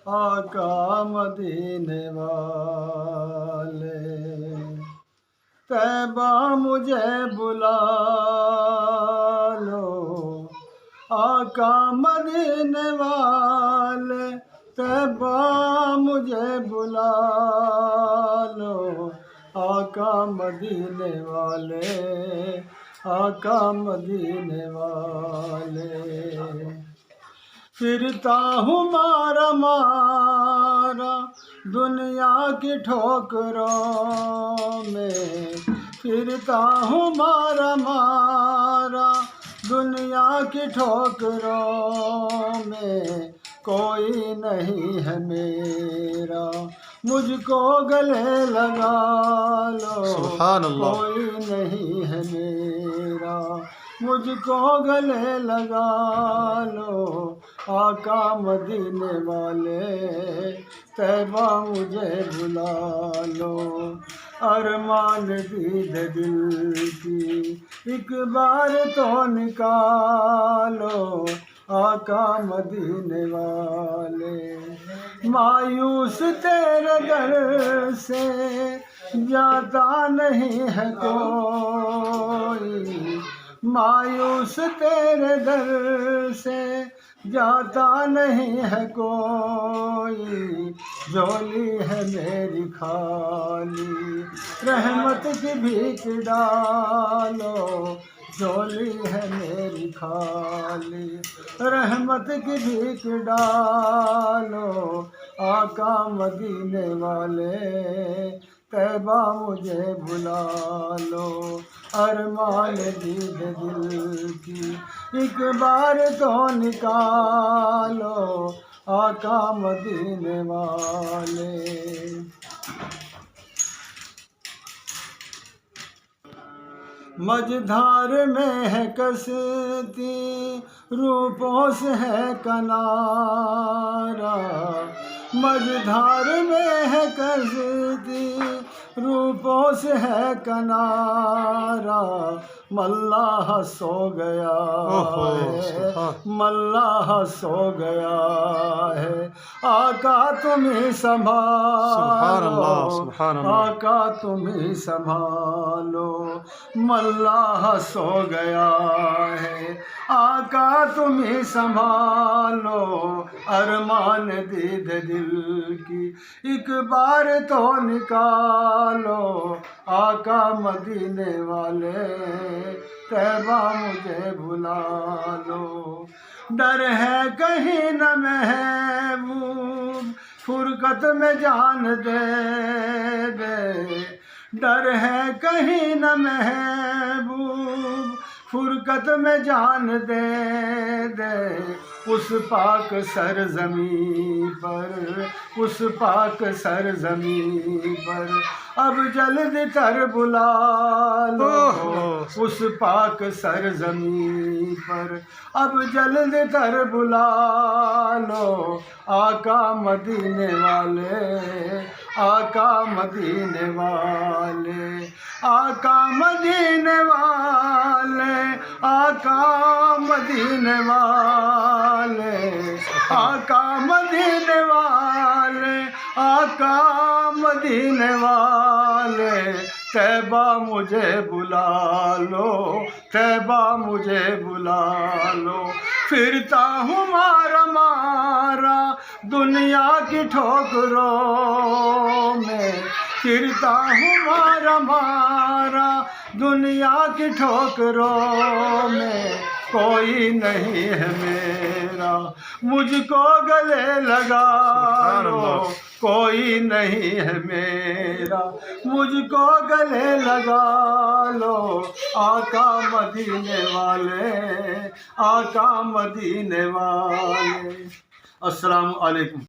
آقا مدینے والے، طیبہ مجھے بلا لو آقا مدینے والے، طیبہ مجھے بلا لو آقا مدینے والے، آقا مدینے والے۔ پھرتا ہوں مارا مارا دنیا کی ٹھوکروں میں، پھرتا ہوں مارا مارا دنیا کی ٹھوکروں میں، کوئی نہیں ہے میرا مجھ کو گلے لگا لو، سبحان اللہ۔ کوئی نہیں ہے میرا مجھ کو گلے لگا لو آقا مدینے والے، طیبہ مجھے بلا لو۔ ارمان دید دل کی ایک بار تو نکالو آقا مدینے والے، مایوس تیرے در سے جاتا نہیں ہے کوئی، مایوس تیرے در سے جاتا نہیں ہے کوئی، جھولی ہے میری خالی رحمت کی بھیک ڈالو، جھولی ہے میری خالی رحمت کی بھیک ڈالو آقا مدینے والے، طیبہ مجھے بلا لو۔ ارمان دید دل کی ایک بار تو نکالو آقا مدینے والے۔ مجدھار میں ہے کشتی روپوں سے ہے کنارہ، مجدھار میں ہے کشتی روپوں سے ہے کنارہ، ملاح سو گیا ہے، ملاح سو گیا ہے، آقا تمہیں سنبھالو، آقا تمہیں سنبھالو، ملاح سو گیا ہے، آقا تمہیں سنبھالو، ارمان دید دل کی ایک بار تو نکالو آقا مدینے والے، طیبہ مجھے بلا لو۔ ڈر ہے کہیں نہ محبوب فرقت میں جان دے دے، ڈر ہے کہیں نہ محبوب فرقت میں جان دے دے، اس پاک سرزمین پر، اس پاک سرزمین پر اب جلد تر بلا لو، اس پاک سرزمین پر اب جلد تر بلا لو آقا مدینے والے، آقا مدینے والے، آقا مدینے والے، آقا مدینے والے، آقا مدینے والے، آقا مدینے والے، طیبہ مجھے بلا لو، طیبہ مجھے بلا لو۔ پھرتا ہوں مارا مارا دنیا کی ٹھوکروں میں، پھرتا ہوں مارا مارا دنیا کی ٹھوکروں میں، کوئی نہیں ہے میرا مجھ کو گلے لگا لو، کوئی نہیں ہے میرا مجھ کو گلے لگا لو آقا مدینے والے، آقا مدینے والے۔ السلام علیکم۔